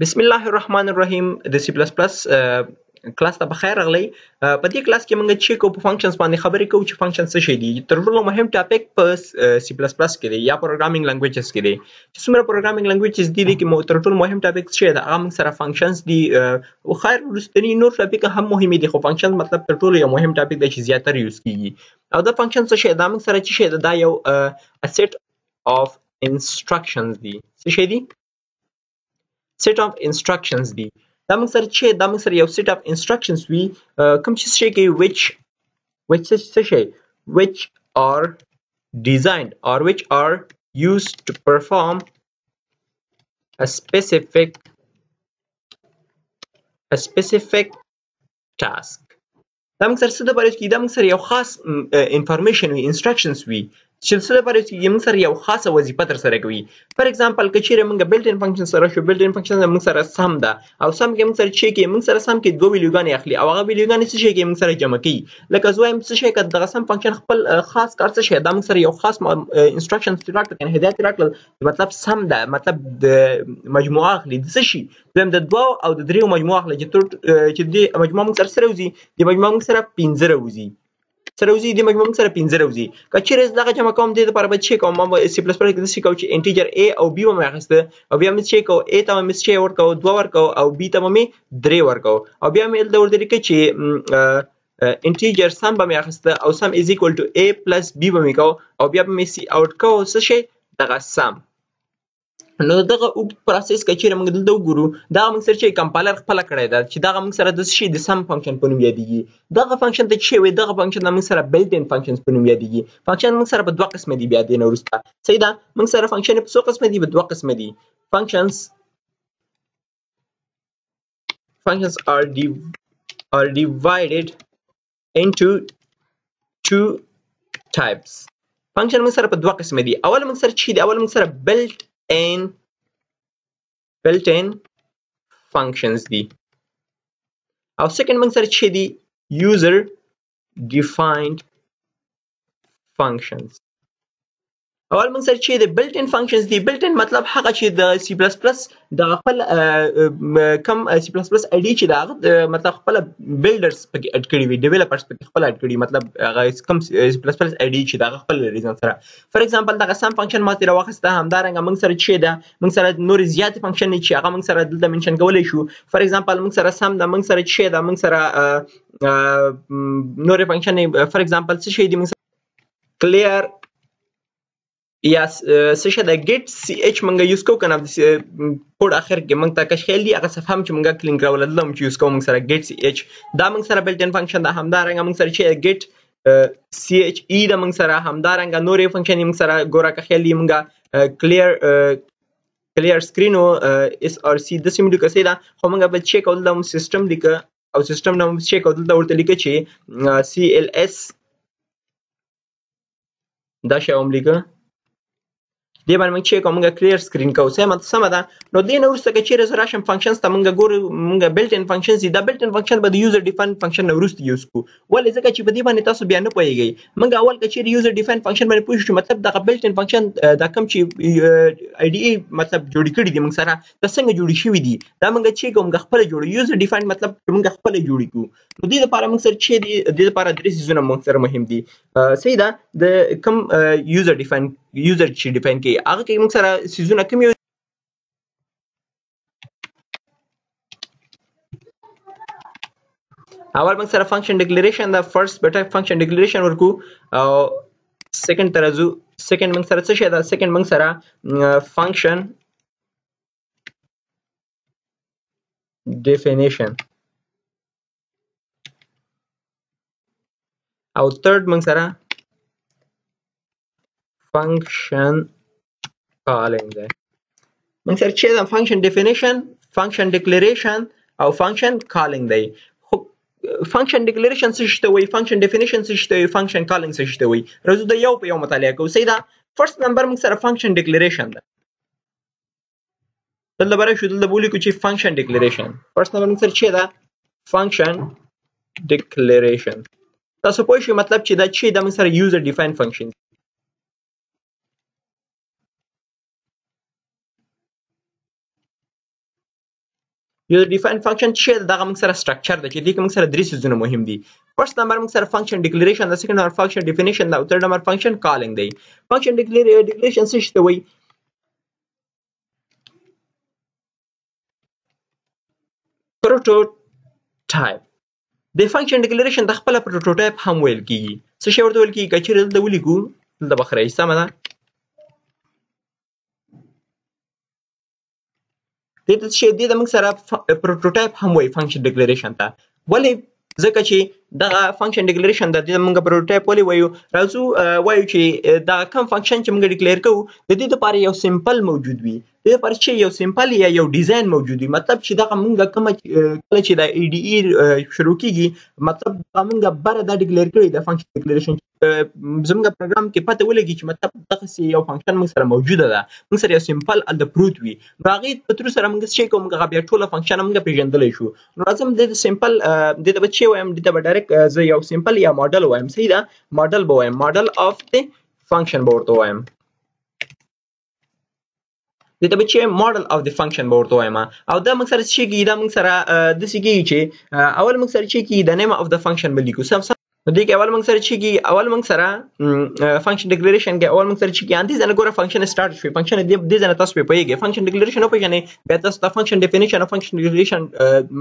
بسم الله الرحمن الرحیم د سی پلس پلس کلاس ته بخیر راغلی. په دې کلاس کې موږ چیک او فنکشنز باندې خبرې کوو چې فنکشن څه شي دي. تر ټولو مهم ټاپک په سی پلس پلس کې دی یا پروګرامینګ لانګویجز کې دی. چې څومره پروګرامینګ لانګویجز دي کې تر ټولو مهم ټاپک څه دی؟ هغه موږ سره فنکشنز دي. او خیر وروستنی نور ټاپک هم مهم دي، خو فنکشن مطلب تر ټولو یو مهم ټاپک دی چې زیاتره یوز کیږي. او دا فنکشن څه شي؟ دا موږ سره څه شي دا یو سیټ اف انستراکشنز دي. څه شي دي؟ set of instructions دي. دا موږ سره چې دا موږ سره یو set of instructions وي کوم چې شي کوي which are designed or which are used to perform a specific task. دا موږ سره څه د پاره کې دا موږ سره یو خاص information وي instructions وي چې څه لپاره چې موږ سره یو خاصه وظیفه تر سره کوي. فار ایگزامپل که چیرې موږ بلټ ان فنکشن سره شو، بلټ ان فنکشن موږ سره سم ده او سم کې موږ سره چې کې موږ سره سم کې دوه ویلیوګانې اخلي او هغه ویلیوګانې څه شي کې موږ سره جمع کوي. لکه زه وایم څه شي که دغه سم فنکشن خپل خاص کار څه شي دا موږ سره یو خاص انستراکشنز راکړل کنه هدایت راکړل مطلب سم ده مطلب د مجموعه اخلي د څه شي دویم د دوه او د دریو مجموعه اخلي چې د مجموعه موږ سره وځي د مجموعه موږ سره 15 وځي سره وځي د مجموعه سره 15 وځي. که چیرې دغه جمع کوم د لپاره به چیک کوم ما سی پلس پلس کې د څه کوم چې انټیجر a او b و مې اخیسته او بیا مې چیک او a ته مې چیک ورکو 2 ورکو او b ته مې 3 ورکو او بیا مې د ورته لیکي چې انټیجر سم به مې اخیسته او سم از ایکوال ټو a پلس b به مې کو او بیا مې سی اوټ کو څه شي دغه سم. نو دغه اوږد پروسس کې چې موږ دلته وګورو دا موږ سره چې کمپایلر خپل کړی دا چې دغه موږ سره د شي د سم فنکشن په نوم یادېږي. دغه فنکشن ته چې وي دغه فنکشن موږ سره بلټ ان فنکشنز په نوم یادېږي. فنکشن موږ سره په دوه قسمه دي بیا د نورسته صحیح ده. موږ سره فنکشن په څو قسمه دي؟ په دوه قسمه دي. functions are divided into two types. فنکشن موږ سره په دوه قسمه دي. اول موږ سره چې دی اول موږ سره built in functions دي او second موږ سره چې دي user defined functions. اول موږ سره چې د built in functions دي. built in مطلب هغه چې د C++ د خپل کم C++ ID چې دا مطلب خپل builders پکې اډ کړی وي developers پکې خپل اډ کړی مطلب هغه کم C++ ID چې دا خپل ریزن سره. فار ایگزامپل دغه سم فنکشن ماته راوخسته همدارنګه موږ سره چې دا موږ سره نور زیات فنکشن چې هغه موږ سره دلته منشن کولای شو. فار ایگزامپل موږ سره سم دا موږ سره چې دا موږ سره نور فنکشن فار ایگزامپل څه شي دی موږ clear یا څه شي د get ch مونږ یوز کوو کنه د کوډ اخر کې مونږ ته کش خیال دی هغه صفه هم چې مونږ کلینک راول دلته چې یوز کوو مونږ سره get ch دا مونږ سره بلټ ان فنکشن دا همدارنګه مونږ سره چې get che دا مونږ سره همدارنګه نورې فنکشن مونږ سره ګوره که خیال دی مونږ clear screen او src د سیمه لیکه دا خو مونږ به چیک کول د سیستم لیکه او سیستم نوم چیک کول د ورته لیکه چې cls دا شی هم لیکه دی باندې موږ چې کومه کلیر سکرین کوو سم ده. نو دې نه وروسته که چیرې زه راشم فنکشنز ته موږ ګورو موږ بلټ ان فنکشنز دي. دا بلټ ان فنکشن به د یوزر ډیفاین فنکشن نه وروسته یوز کوو. ولې ځکه چې په دې باندې تاسو بیا نه پوهیږئ. موږ اول که چیرې یوزر ډیفاین فنکشن باندې پوه شو مطلب دغه بلټ ان فنکشن دا کوم چې IDE مطلب جوړ کړي دي موږ سره دا څنګه جوړ شوي دي دا موږ چې کوم خپل جوړو یوزر ډیفاین مطلب موږ خپل جوړ کوو. نو دې لپاره موږ سره چې دي د لپاره درې سيزونه موږ سره مهم دي. صحیح ده د کوم یوزر ډیفاین یوزر چې ډیفاین کوي هغه کې موږ سره سيزونه کوم یو اول موږ سره فنکشن ډیکلیریشن دا فرست بیٹا فنکشن ډیکلیریشن ورکو او سیکنډ ترازو سیکنډ موږ سره څه شي دا سیکنډ موږ سره فنکشن ډیفینیشن او تھرد موږ سره function calling ده. موږ سره چې دا function definition function declaration او function calling دی. خو function declaration څه شته وي function definition څه شته وي function calling څه شته وي راځو د یو په یو مطالعه کوو. صحیح ده. فرست نمبر موږ سره function declaration ده. دلته برابر شو دلته بولی کو چې function declaration فرست نمبر موږ سره چې دا function declaration تاسو پوه شئ مطلب چې دا چې دا موږ سره user defined function user defined function چې دغه موږ سره structure ده چې دې کې موږ سره درې څیزونه مهم دي. فرست نمبر موږ سره function declaration ده، second نمبر function definition ده او third نمبر function calling دی. function declaration څه شي ته وایي؟ prototype. د function declaration د خپل prototype هم ویل کیږي. څه شی ورته ویل کیږي؟ که چیرې دلته ولیکو دلته به ښه راشي، سمه ده. دې ته څه دې ته موږ سره prototype هم وایي function declaration ته. ولې؟ ځکه چې دغه function declaration د دې موږ prototype ولې وایو؟ راځو وایو چې دا کوم function چې موږ ډیکلیئر کوو د دې لپاره یو سمپل موجود وي. د دې لپاره چې یو سمپل یا یو ډیزاین موجود وي، مطلب چې دغه موږ کومه کله چې د EDE شروع کیږي، مطلب دا موږ بره دا ډیکلیئر کړی د function declaration زموږ پروګرام کې پته ولګي چې مطلب دغسې یو فنکشن موږ سره موجوده ده، موږ سره یو سمپل الته پروت وي، نو هغې په ترو سره موږ څه کوو؟ موږ هغه بیا ټوله فنکشنه موږ پېژندلی شو. نو راځم دې ته سمپل دې ته به څه وایم؟ دې ته به ډایرکټ زه یو سمپل یا ماډل وایم. صحیح ده، ماډل به وایم، ماډل اف د فنکشن به ورته وایم. دې ته به چې ماډل اف د فنکشن به ورته وایم. او دا موږ سره څه کېږي؟ دا موږ سره داسې کېږي چې اول موږ سره څه کېږي؟ د نیم اف د فنکشن به لیکو. نو دې کې اول موږ سره چې کېږي، اول موږ سره فنکشن ډیکلیریشن کې اول موږ سره چې کېږي دې ځای نه ګوره فنکشن سټارټ شوی، فنکشن دې ځای نه تاسو پرې پوهېږئ. فنکشن ډیکلیریشن وپېژنئ، بیا تاسو ته فنکشن ډیفینیشن او فنکشن ډیکلیریشن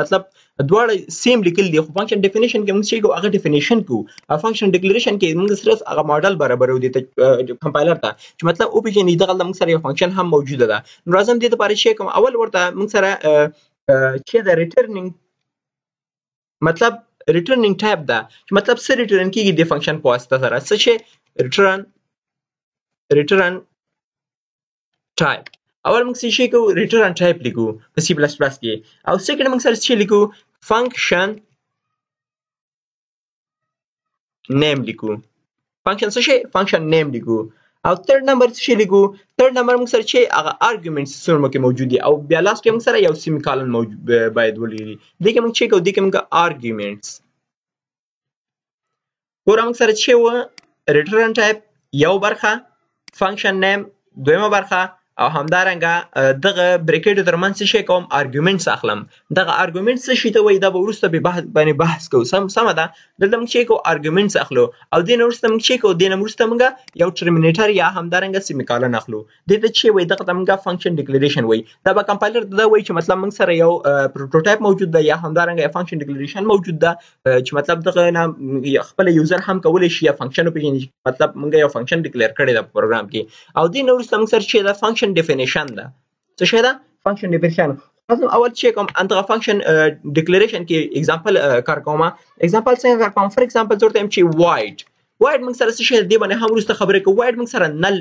مطلب دواړه سیم لیکل دي، خو فنکشن ډیفینیشن کې موږ چې کوو هغه ډیفینیشن کوو، او فنکشن ډیکلیریشن کې موږ صرف هغه ماډل برابرو دي ته کمپایلر ته چې مطلب وپېژني دغلته موږ سره یو فنکشن هم موجوده ده. نو راځم دې دپاره چې کوم اول ورته موږ سره چې د ریټرنینګ مطلب ریټرنینګ ټایپ ده چې مطلب څه ریټرن کیږي د فنکشن په واسطه سره، څه چې ریټرن ټایپ. اول موږ څه شي کوو؟ ریټرن ټایپ لیکو په سی پلس پلس کې، او سیکنډ موږ سره څه لیکو؟ فنکشن نیم لیکو. فنکشن څه شي؟ فنکشن نیم لیکو. او تھرد نمبر څه شي لیکو؟ تھرد نمبر موږ سره چې هغه آرګومنټس څومره کې موجود دي، او بیا لاست کې موږ سره یو سیمی کالن باید ولري. دې کې موږ چې کوو؟ دې کې موږ آرګومنټس ګوره موږ سره چې وه ریټرن ټایپ یو برخه، فنکشن نیم دویمه برخه، او همدارنګه دغه بریکټو ترمنځ څه شی کوم؟ آرګومنټس اخلم. دغه آرګومنټس څه شي ته وایي؟ دا به وروسته باندې بحث کوو. سمه ده، دلته موږ چې کوو آرګومنټس اخلو، او دې نه وروسته موږ چې کوو؟ دې نه وروسته موږ یو ټرمینیټر یا همدارنګه سیمی کالن اخلو. دې ته چې وایي؟ دغه ته موږ فنکشن ډیکلیریشن وایي. دا به کمپایلر دا وایي چې مطلب موږ سره یو پروټوټایپ موجود ده، یا همدارنګه یو فنکشن ډیکلیریشن موجود ده چې مطلب دغه نه خپل یوزر هم کولی شي یا فنکشن وپېژني چې مطلب موږ یو فنکشن ډیکلیئر کړی ده په پروګرام کې. او دې نه وروسته موږ سره چې ده فنکشن ډیفینیشن ده. څه شی ده؟ فنکشن ډیفینیشن. اول چې کوم دغه فنکشن ډیکلیریشن کې اگزامپل کار کوم. اگزامپل څنګه کار کوم؟ فار ایگزامپل زه ورته وایم چې وایډ موږ سره څه شی دې باندې هم وروسته خبرې کوو. وایډ موږ سره نل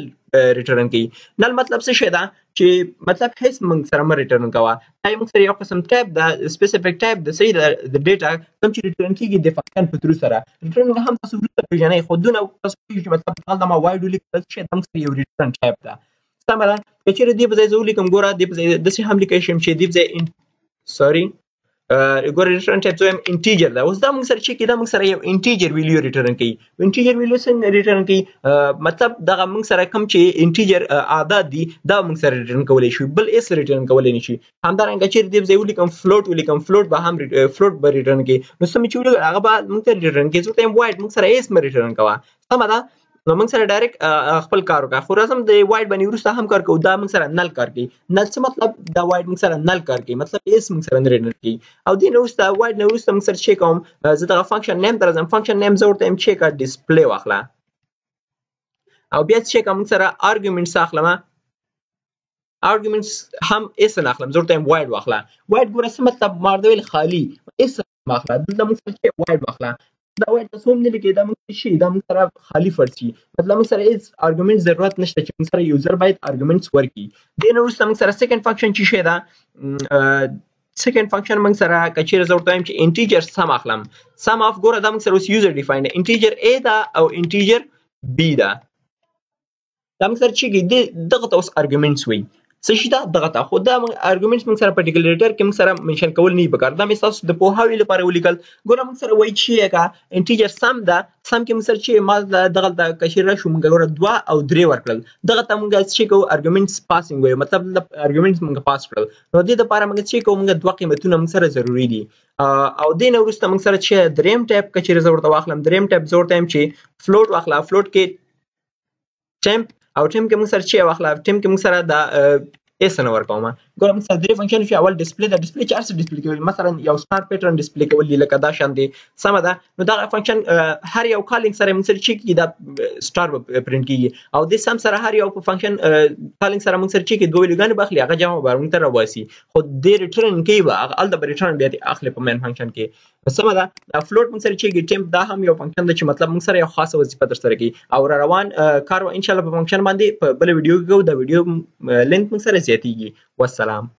ریټرن کوي. نل مطلب څه شی ده؟ چې مطلب هیڅ موږ سره مه ریټرن کوه. دا موږ سره یو قسم ټایپ ده، سپیسیفیک ټایپ ده، صحیح ده، د ډیټا کوم چې ریټرن کېږي د فنکشن په ترو سره. ریټرن هم تاسو وروسته پېژنئ، خو دونه تاسو پوهېږئ چې مطلب دلته ما وایډ ولیکل چې دا موږ سره یو ریټرن ټایپ ده. سمه ده. که چېرې دې په ځای زه ولیکم، ګوره دې په ځای داسې هم لیکلی شم چې دې په ځای ګوره ریټرن ټایپ زه وایم انټیجر ده. اوس دا موږ سره چې دا موږ سره یو انټیجر ویلیو ریټرن کوي. انټیجر ویلیو څنګه ریټرن کوي؟ مطلب دغه موږ سره کوم چې انټیجر اعداد دي دا موږ سره ریټرن کولی شو، بل هېڅ ریټرن کولی نه شي. همدارنګه چېرې دې په ځای ولیکم فلوټ ولیکم، فلوټ به هم فلوټ به ریټرن کوي. نو څه مې چې ولیکل هغه به موږ ته ریټرن کوي. زه ورته وایم وایډ موږ سره هېڅ مه ریټرن کوه. سمه ده. نو موږ سره ډایرکټ خپل کار وکړه. خو راځم د وایډ باندې وروسته هم کار کوو. دا موږ سره نل کار کوي. نل څه مطلب؟ دا وایډ موږ سره نل کار کوي، مطلب هېڅ موږ سره نه ریټرن کوي. او دې نه وروسته وایډ نه وروسته موږ سره چې کوم؟ زه دغه فنکشن نیم ته راځم. فنکشن نیم زه ورته وایم چې کا ډسپلی واخله، او بیا چې کوم موږ سره آرګومنټس اخلم. آرګومنټس هم هېڅ نه اخلم، زه ورته وایم وایډ واخله. وایډ ګوره څه مطلب؟ ماده ویل خالي، هېڅ مه اخله. دلته موږ سره چې وایډ واخله. دا وایډ تاسو هم نه لیکئ، دا موږ شي دا موږ سره خالي فرض شي، مطلب موږ سره هېڅ آرګومنټ ضرورت نشته چې موږ سره یوزر باید آرګومنټس ورکړي. دې نه وروسته موږ سره سیکنډ فنکشن چې شی ده، سیکنډ فنکشن موږ سره که چېرې زه ورته وایم چې انټیجر سم اخلم. سم اف ګوره دا موږ سره اوس یوزر ډیفاین ده. انټیجر A ده او انټیجر B ده. دا موږ سره چې دغه ته اوس آرګومنټس وایي. څه شي ته دغه ته خو دا ارګومنټس موږ سره په ډیکلریټر کې موږ سره منشن کول نه پکار دا مې تاسو د پوهاوي لپاره ولیکل ګوره موږ سره وایي چې کا انټیجر سم ده سم کې موږ سره چې ما دغه د کشیر شو موږ ګوره 2 او 3 ورکړل دغه ته موږ چې کو ارګومنټس پاسینګ وایي مطلب د ارګومنټس موږ پاس کړل نو د دې لپاره موږ چې کو موږ 2 قیمتونه موږ سره ضروری دي او دین وروسته موږ سره چې دریم ټایپ کچې زه ورته واخلم دریم ټایپ زه ورته چې فلوټ واخلا فلوټ کې ټیمپ او ټیم کې موږ سره چې واخلا ټیم کې موږ سره د اس نه ورکوم ګوره موږ سره درې فنکشن چې اول ډسپلی د ډسپلی چارج ډسپلی کوي مثلا یو سٹار پیټرن ډسپلی کول لکه دا شان دي سم ده نو دا فنکشن هر یو کالینګ سره موږ سره چې کی دا سٹار پرینټ کیږي او د سم سره هر یو فنکشن کالینګ سره موږ سره چې کی دوه لګان بخلي هغه جمع بارون تر واسي خو د ریټرن کوي ال د ریټرن بیا اخلي په مین فنکشن کې سم ده فلوټ موږ سره چې ټیمپ دا هم یو فنکشن ده چې مطلب موږ سره یو خاصه وظیفه در سره کوي او روان کار ان شاء الله په فنکشن باندې په بل ویډیو کې دا ویډیو لینک موږ سره زیاتیږي والسلام